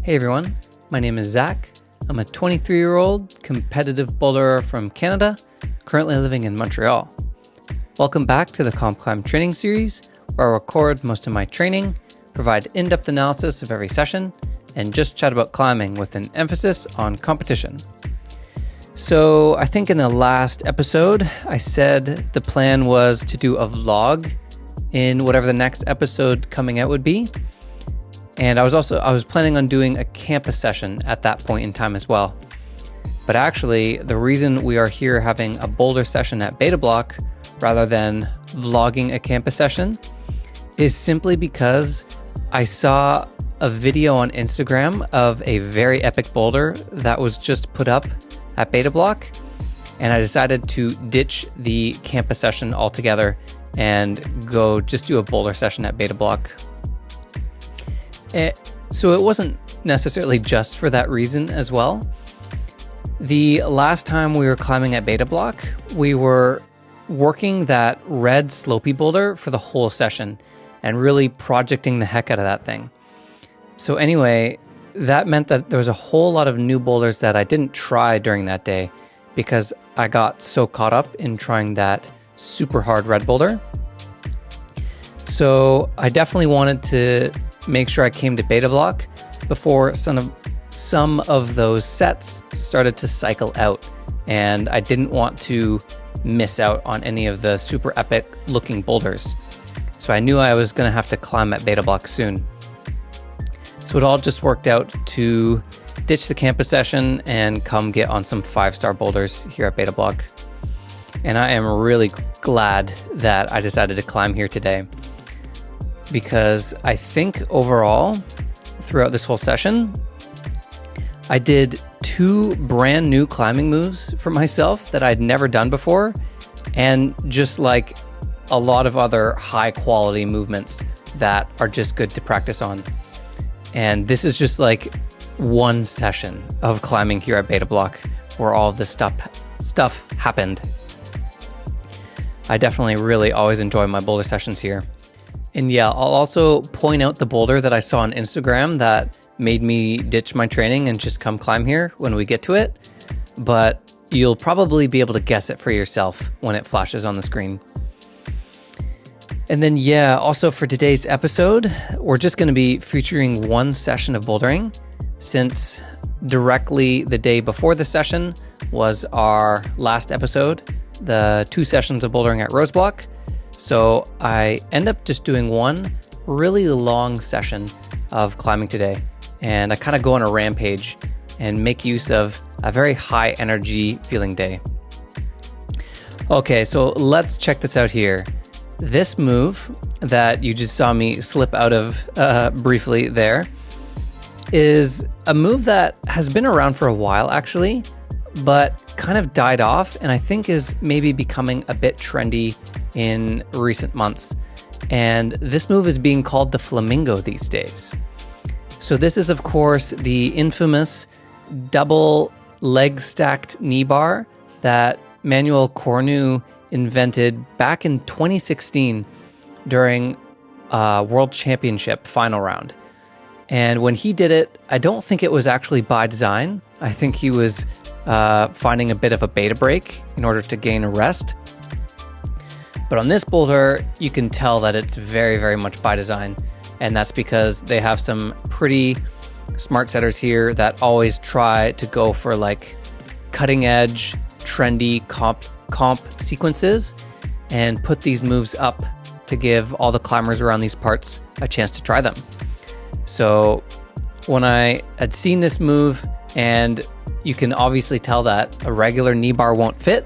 Hey everyone, my name is Zach. I'm a 23-year-old competitive boulderer from Canada, currently living in Montreal. Welcome back to the COMPCLIMB training series, where I record most of my training, provide in-depth analysis of every session, and just chat about climbing with an emphasis on competition. So I think in the last episode, I said the plan was to do a vlog in whatever the next episode coming out would be. And I was planning on doing a campus session at that point in time as well. But actually, the reason we are here having a Boulder session at Bloc rather than vlogging a campus session is simply because I saw a video on Instagram of a very epic boulder that was just put up at Bloc, and I decided to ditch the campus session altogether and go just do a boulder session at Bloc. So it wasn't necessarily just for that reason as well. The last time we were climbing at Bloc, we were working that red slopey boulder for the whole session and really projecting the heck out of that thing. So anyway, that meant that there was a whole lot of new boulders that I didn't try during that day because I got so caught up in trying that super hard red boulder. So I definitely wanted to make sure I came to Bloc before some of those sets started to cycle out, and I didn't want to miss out on any of the super epic looking boulders. So I knew I was going to have to climb at Bloc soon. So it all just worked out to ditch the campus session and come get on some 5-star boulders here at Bloc. And I am really glad that I decided to climb here today, because I think overall, throughout this whole session, I did 2 brand new climbing moves for myself that I'd never done before, and just like a lot of other high quality movements that are just good to practice on. And this is just like one session of climbing here at Bloc where all of this stuff happened. I definitely really always enjoy my boulder sessions here. And yeah, I'll also point out the boulder that I saw on Instagram that made me ditch my training and just come climb here when we get to it. But you'll probably be able to guess it for yourself when it flashes on the screen. And then yeah, also for today's episode, we're just going to be featuring one session of bouldering, since directly the day before the session was our last episode, the 2 sessions of bouldering at Bloc. So I end up just doing one really long session of climbing today, and I kind of go on a rampage and make use of a very high energy feeling day. Okay, so let's check this out here. This move that you just saw me slip out of briefly there is a move that has been around for a while actually, but kind of died off, and I think is maybe becoming a bit trendy in recent months. And this move is being called the FLAMINGO these days. So this is of course the infamous double leg stacked knee bar that Manuel Cornu invented back in 2016 during a World Championship final round. And when he did it, I don't think it was actually by design. I think he was finding a bit of a beta break in order to gain a rest. But on this boulder, you can tell that it's very, very much by design. And that's because they have some pretty smart setters here that always try to go for like cutting edge, trendy comp sequences and put these moves up to give all the climbers around these parts a chance to try them. So when I had seen this move, and you can obviously tell that a regular knee bar won't fit,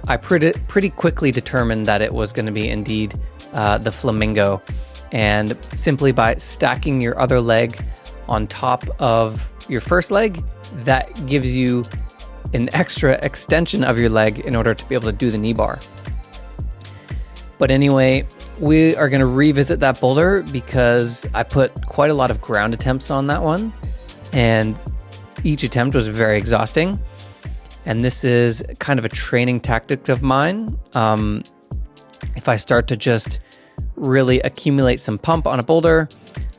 I pretty quickly determined that it was going to be indeed the FLAMINGO. And simply by stacking your other leg on top of your first leg, that gives you an extra extension of your leg in order to be able to do the knee bar. But anyway, we are going to revisit that boulder because I put quite a lot of ground attempts on that one, and each attempt was very exhausting. And this is kind of a training tactic of mine. If I start to just really accumulate some pump on a boulder,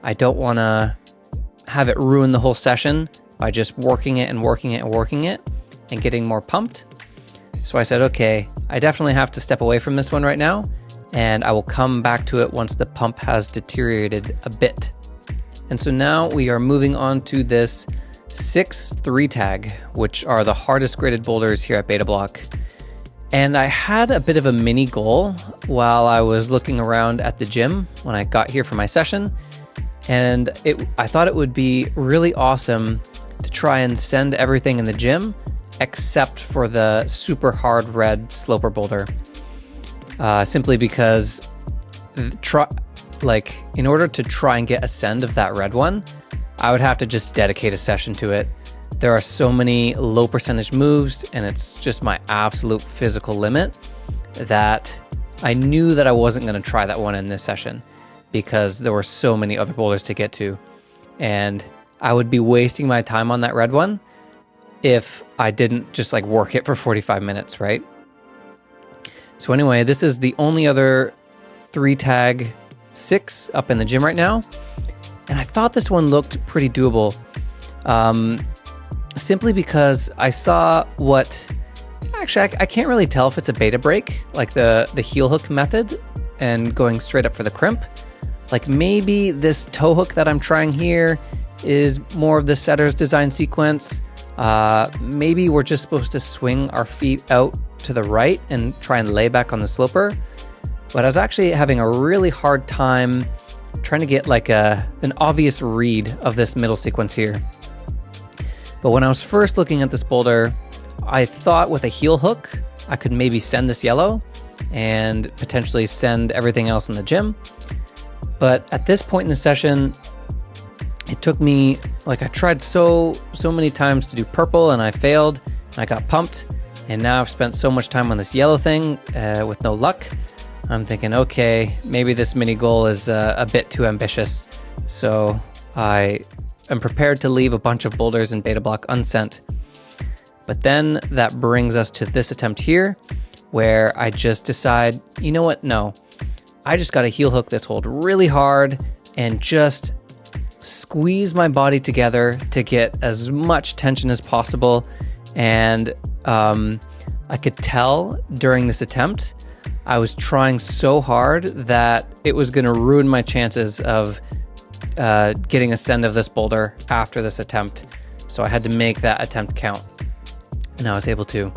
I don't want to have it ruin the whole session by just working it and working it and working it and getting more pumped. So I said, okay, I definitely have to step away from this one right now, and I will come back to it once the pump has deteriorated a bit. And so now we are moving on to this 6 3 tag, which are the hardest graded boulders here at Beta Bloc. And I had a bit of a mini goal while I was looking around at the gym when I got here for my session. And I thought it would be really awesome to try and send everything in the gym except for the super hard red sloper boulder. Simply because in order to try and get a send of that red one, I would have to just dedicate a session to it. There are so many low percentage moves, and it's just my absolute physical limit that I knew that I wasn't going to try that one in this session because there were so many other boulders to get to. And I would be wasting my time on that red one if I didn't just like work it for 45 minutes, right? So anyway, this is the only other 3 tag 6 up in the gym right now. And I thought this one looked pretty doable. Simply because I saw actually I can't really tell if it's a beta break, like the heel hook method and going straight up for the crimp. Like maybe this toe hook that I'm trying here is more of the setter's design sequence. Maybe we're just supposed to swing our feet out to the right and try and lay back on the sloper. But I was actually having a really hard time trying to get like an obvious read of this middle sequence here. But when I was first looking at this boulder, I thought with a heel hook, I could maybe send this yellow and potentially send everything else in the gym. But at this point in the session, it took me, like I tried so many times to do purple and I failed, and I got pumped. And now I've spent so much time on this yellow thing with no luck. I'm thinking, okay, maybe this mini goal is a bit too ambitious. So I am prepared to leave a bunch of boulders in Beta Bloc unsent. But then that brings us to this attempt here, where I just decide, you know what, no. I just got to heel hook this hold really hard and just squeeze my body together to get as much tension as possible. And I could tell during this attempt, I was trying so hard that it was going to ruin my chances of getting a send of this boulder after this attempt. So I had to make that attempt count, and I was able to.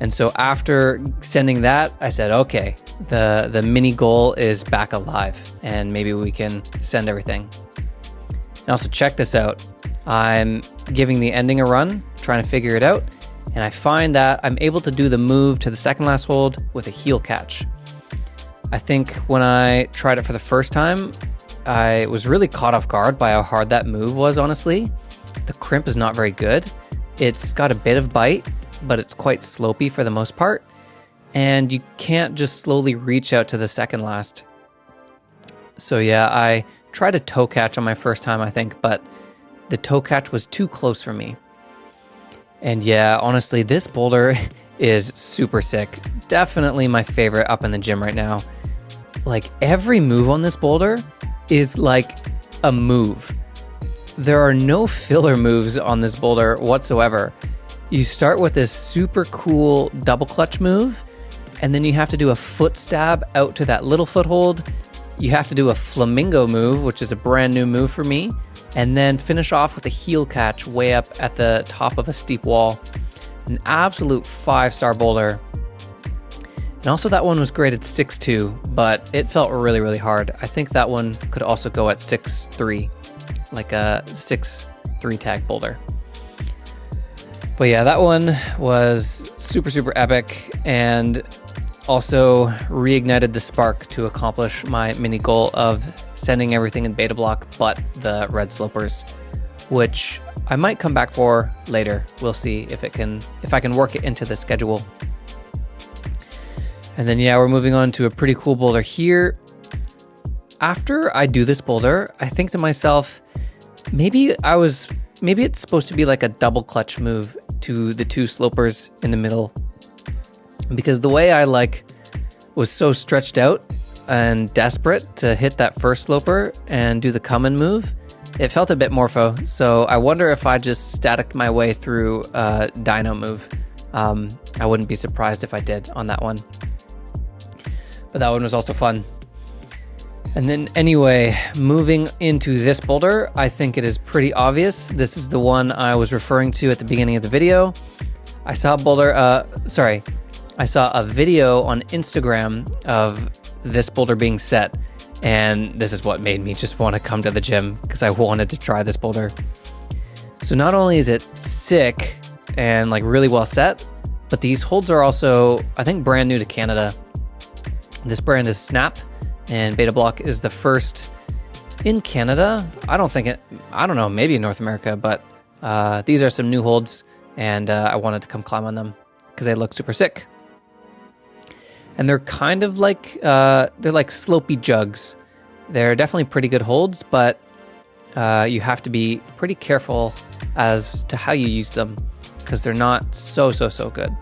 And so after sending that, I said, okay, the mini goal is back alive, and maybe we can send everything. And also check this out. I'm giving the ending a run, trying to figure it out, and I find that I'm able to do the move to the second last hold with a heel catch. I think when I tried it for the first time, I was really caught off guard by how hard that move was, honestly. The crimp is not very good. It's got a bit of bite, but it's quite slopey for the most part. And you can't just slowly reach out to the second last. So yeah, I tried a toe catch on my first time, I think, but the toe catch was too close for me. And yeah, honestly, this boulder is super sick. Definitely my favorite up in the gym right now. Like every move on this boulder is like a move. There are no filler moves on this boulder whatsoever. You start with this super cool double clutch move, and then you have to do a foot stab out to that little foothold. You have to do a flamingo move, which is a brand new move for me, and then finish off with a heel catch way up at the top of a steep wall. An absolute 5-star boulder. And also that one was graded 6.2, but it felt really, really hard. I think that one could also go at 6.3, like a 6.3 tag boulder. But yeah, that one was super, super epic, and also reignited the spark to accomplish my mini goal of sending everything in Beta Bloc but the red slopers, which I might come back for later. We'll see if I can work it into the schedule. And then yeah, we're moving on to a pretty cool boulder here. After I do this boulder, I think to myself, maybe it's supposed to be like a double clutch move to the 2 slopers in the middle. Because the way I was so stretched out and desperate to hit that first sloper and do the come in move, it felt a bit morpho. So I wonder if I just static my way through a dyno move. I wouldn't be surprised if I did on that one. But that one was also fun. And then anyway, moving into this boulder, I think it is pretty obvious. This is the one I was referring to at the beginning of the video. I saw a video on Instagram of this boulder being set, and this is what made me just want to come to the gym because I wanted to try this boulder. So not only is it sick and like really well set, but these holds are also, I think, brand new to Canada. This brand is Snap, and Beta Bloc is the first in Canada. I don't know, maybe in North America, but these are some new holds, and I wanted to come climb on them because they look super sick. And they're kind of like, they're like slopey jugs. They're definitely pretty good holds, but you have to be pretty careful as to how you use them because they're not so good.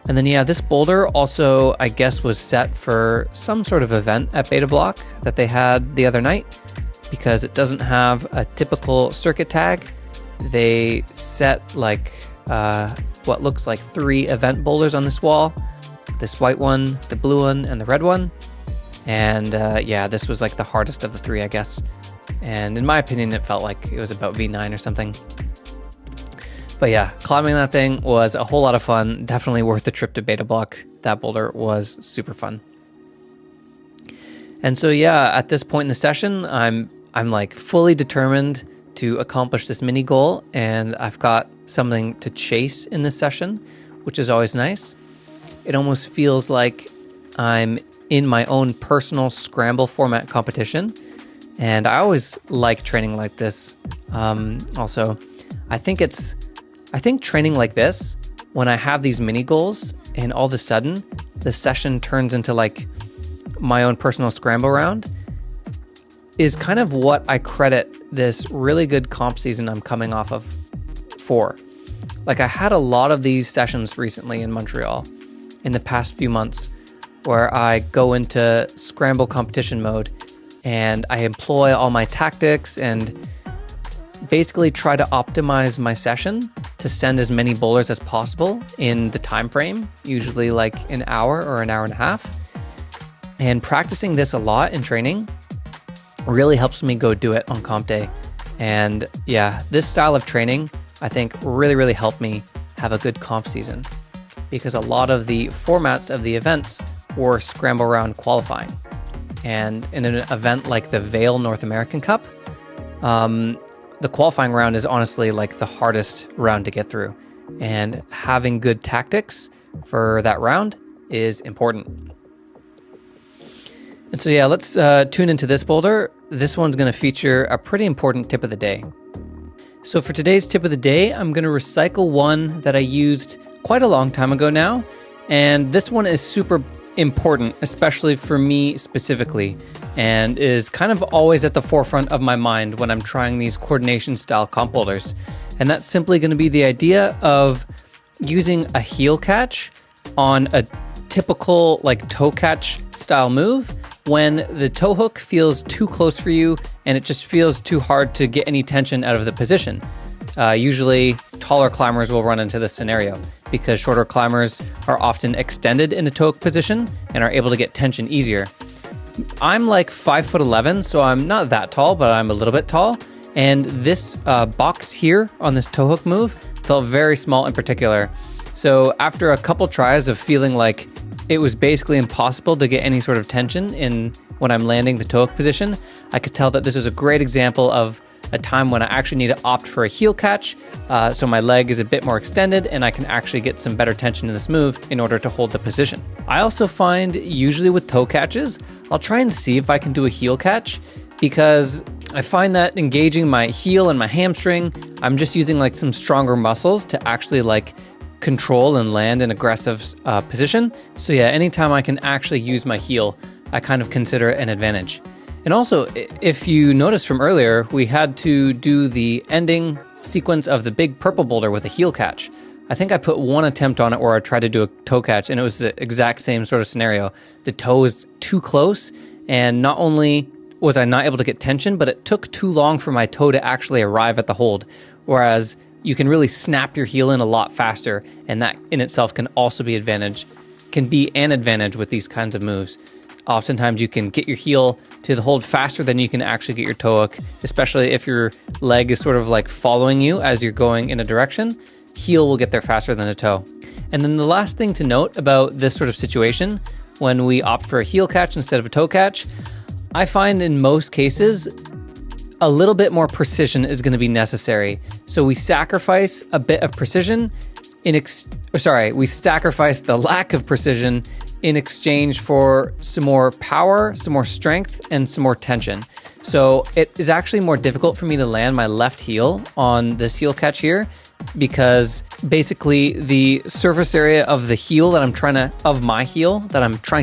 And then yeah, this boulder also, I guess, was set for some sort of event at Beta Bloc that they had the other night because it doesn't have a typical circuit tag. They set like what looks like 3 event boulders on this wall. This white one, the blue one, and the red one. And yeah, this was like the hardest of the 3, I guess. And in my opinion, it felt like it was about V9 or something. But yeah, climbing that thing was a whole lot of fun. Definitely worth the trip to Beta Bloc. That boulder was super fun. And so yeah, at this point in the session, I'm like fully determined to accomplish this mini goal, and I've got something to chase in this session, which is always nice. It almost feels like I'm in my own personal scramble format competition, and I always like training like this. Also, I think training like this, when I have these mini goals and all of a sudden the session turns into like my own personal scramble round, is kind of what I credit this really good comp season I'm coming off of for. Like, I had a lot of these sessions recently in Montreal in the past few months where I go into scramble competition mode and I employ all my tactics and basically try to optimize my session to send as many boulders as possible in the time frame, usually like an hour or an hour and a half. And practicing this a lot in training really helps me go do it on comp day. And yeah, this style of training, I think, really helped me have a good comp season because a lot of the formats of the events were scramble round qualifying. And in an event like the Vail North American Cup, the qualifying round is honestly like the hardest round to get through. And having good tactics for that round is important. And so yeah, let's tune into this boulder. This one's going to feature a pretty important tip of the day. So for today's tip of the day, I'm going to recycle one that I used quite a long time ago now. And this one is super important, especially for me specifically, and is kind of always at the forefront of my mind when I'm trying these coordination style comp boulders. And that's simply going to be the idea of using a heel catch on a typical like toe catch style move when the toe hook feels too close for you and it just feels too hard to get any tension out of the position. Usually taller climbers will run into this scenario because shorter climbers are often extended in a toe hook position and are able to get tension easier. I'm like 5'11", so I'm not that tall, but I'm a little bit tall. And this box here on this toe hook move felt very small in particular. So after a couple tries of feeling like it was basically impossible to get any sort of tension in when I'm landing the toe hook position, I could tell that this was a great example of a time when I actually need to opt for a heel catch, so my leg is a bit more extended and I can actually get some better tension in this move in order to hold the position. I also find usually with toe catches, I'll try and see if I can do a heel catch because I find that engaging my heel and my hamstring, I'm just using like some stronger muscles to actually like control and land an aggressive position. So yeah, anytime I can actually use my heel, I kind of consider it an advantage. And also, if you notice from earlier, we had to do the ending sequence of the big purple boulder with a heel catch. I think I put one attempt on it where I tried to do a toe catch, and it was the exact same sort of scenario. The toe is too close, and not only was I not able to get tension, but it took too long for my toe to actually arrive at the hold. Whereas you can really snap your heel in a lot faster, and that in itself can also be an advantage with these kinds of moves. Oftentimes you can get your heel to the hold faster than you can actually get your toe hook, especially if your leg is sort of like following you as you're going in a direction. Heel will get there faster than a toe. And then the last thing to note about this sort of situation, when we opt for a heel catch instead of a toe catch, I find in most cases, a little bit more precision is going to be necessary. So we sacrifice a bit of precision we sacrifice the lack of precision in exchange for some more power, some more strength, and some more tension. So it is actually more difficult for me to land my left heel on this heel catch here, because basically the surface area of the heel that I'm trying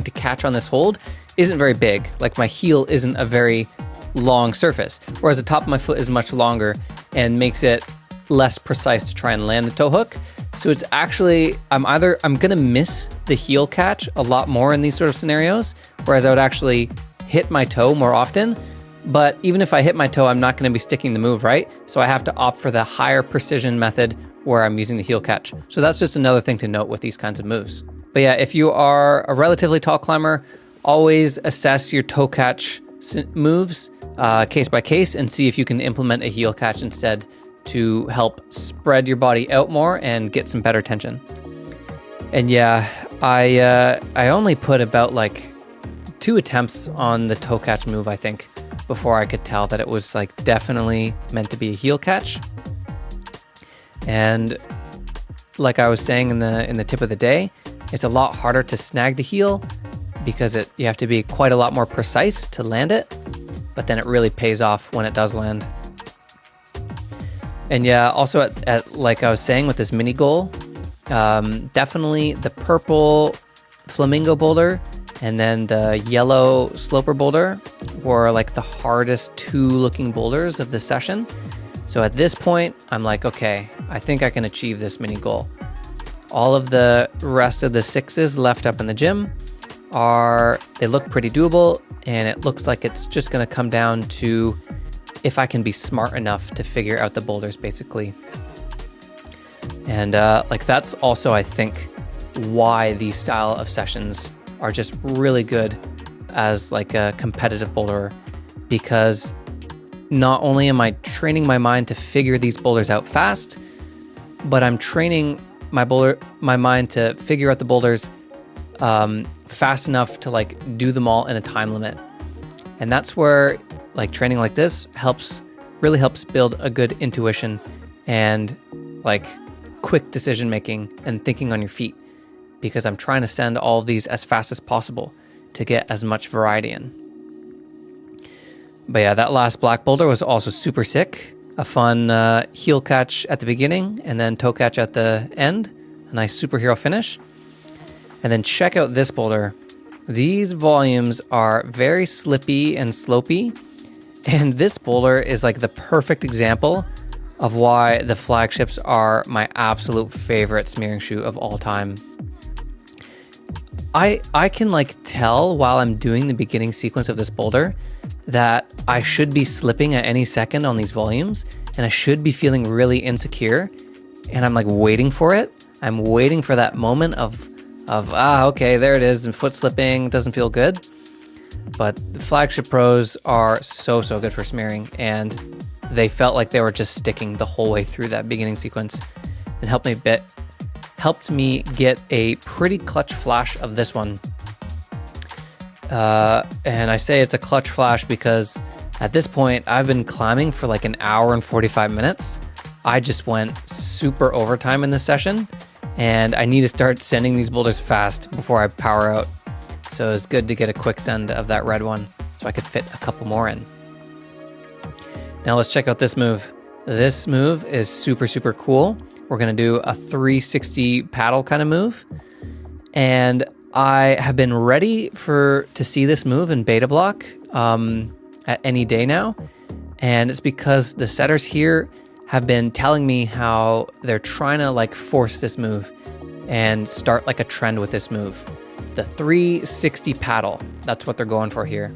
to catch on this hold isn't very big. Like my heel isn't a very long surface, whereas the top of my foot is much longer and makes it less precise to try and land the toe hook. So it's actually, I'm gonna miss the heel catch a lot more in these sort of scenarios, whereas I would actually hit my toe more often. But even if I hit my toe, I'm not gonna be sticking the move, right? So I have to opt for the higher precision method where I'm using the heel catch. So that's just another thing to note with these kinds of moves. But yeah, if you are a relatively tall climber, always assess your toe catch moves case by case and see if you can implement a heel catch instead to help spread your body out more and get some better tension. And yeah, I only put about like 2 attempts on the toe catch move, I think, before I could tell that it was like definitely meant to be a heel catch. And like I was saying in the tip of the day, it's a lot harder to snag the heel because you have to be quite a lot more precise to land it, but then it really pays off when it does land. And yeah, also at like I was saying with this mini goal, definitely the purple flamingo boulder and then the yellow sloper boulder were like the hardest 2 looking boulders of the session. So at this point, I'm like, okay, I think I can achieve this mini goal. All of the rest of the 6s left up in the gym they look pretty doable, and it looks like it's just gonna come down to if I can be smart enough to figure out the boulders, basically. And like that's also, I think, why these style of sessions are just really good as like a competitive boulderer, because not only am I training my mind to figure these boulders out fast, but I'm training my mind to figure out the boulders fast enough to like do them all in a time limit. And that's where like training like this really helps build a good intuition and like quick decision making and thinking on your feet, because I'm trying to send all of these as fast as possible to get as much variety in. But yeah, that last black boulder was also super sick. A fun heel catch at the beginning and then toe catch at the end. A nice superhero finish. And then check out this boulder. These volumes are very slippy and slopey. And this boulder is like the perfect example of why the flagships are my absolute favorite smearing shoe of all time. I can like tell while I'm doing the beginning sequence of this boulder that I should be slipping at any second on these volumes, and I should be feeling really insecure, and I'm like waiting for it. I'm waiting for that moment of okay, there it is, and foot slipping, doesn't feel good. But the flagship pros are so good for smearing, and they felt like they were just sticking the whole way through that beginning sequence, and helped me get a pretty clutch flash of this one. And I say it's a clutch flash because at this point I've been climbing for like an hour and 45 minutes. I just went super overtime in this session, and I need to start sending these boulders fast before I power out. So it's good to get a quick send of that red one so I could fit a couple more in. Now let's check out this move. This move is super cool. We're gonna do a 360 paddle kind of move. And I have been ready to see this move in beta block at any day now. And it's because the setters here have been telling me how they're trying to like force this move and start like a trend with this move. The 360 paddle, that's what they're going for here.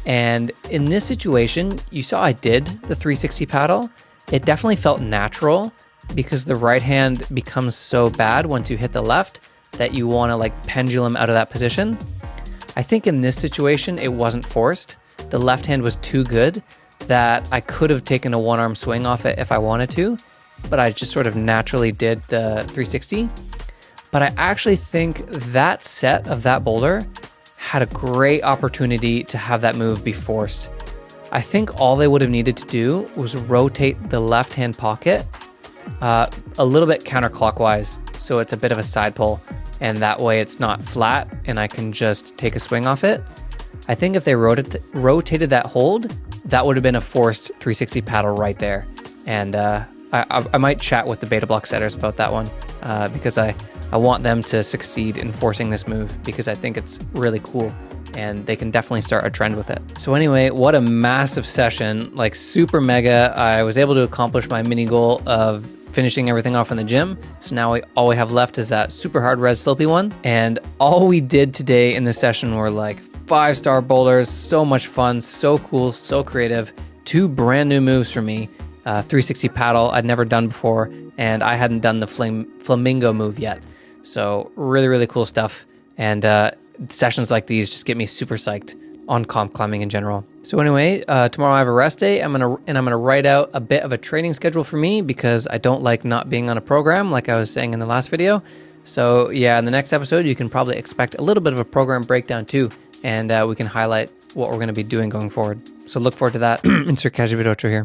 And in this situation, you saw I did the 360 paddle. It definitely felt natural because the right hand becomes so bad once you hit the left that you want to like pendulum out of that position. I think in this situation, it wasn't forced. The left hand was too good that I could have taken a one-arm swing off it if I wanted to, but I just sort of naturally did the 360. But I actually think that set of that boulder had a great opportunity to have that move be forced. I think all they would have needed to do was rotate the left-hand pocket a little bit counterclockwise, so it's a bit of a side pull, and that way it's not flat and I can just take a swing off it. I think if they rotated that hold, that would have been a forced 360 paddle right there. And I might chat with the Beta Bloc setters about that one because I want them to succeed in forcing this move because I think it's really cool and they can definitely start a trend with it. So anyway, what a massive session, like super mega. I was able to accomplish my mini goal of finishing everything off in the gym. So now all we have left is that super hard res slopey one. And all we did today in the session were like 5-star boulders, so much fun, so cool, so creative. 2 brand new moves for me. 360 paddle I'd never done before, and I hadn't done the flamingo move yet. So really, really cool stuff. And sessions like these just get me super psyched on comp climbing in general. So anyway, tomorrow I have a rest day. I'm gonna write out a bit of a training schedule for me because I don't like not being on a program, like I was saying in the last video. So yeah, in the next episode, you can probably expect a little bit of a program breakdown too, and we can highlight what we're gonna be doing going forward. So look forward to that. Insert Casual Video here.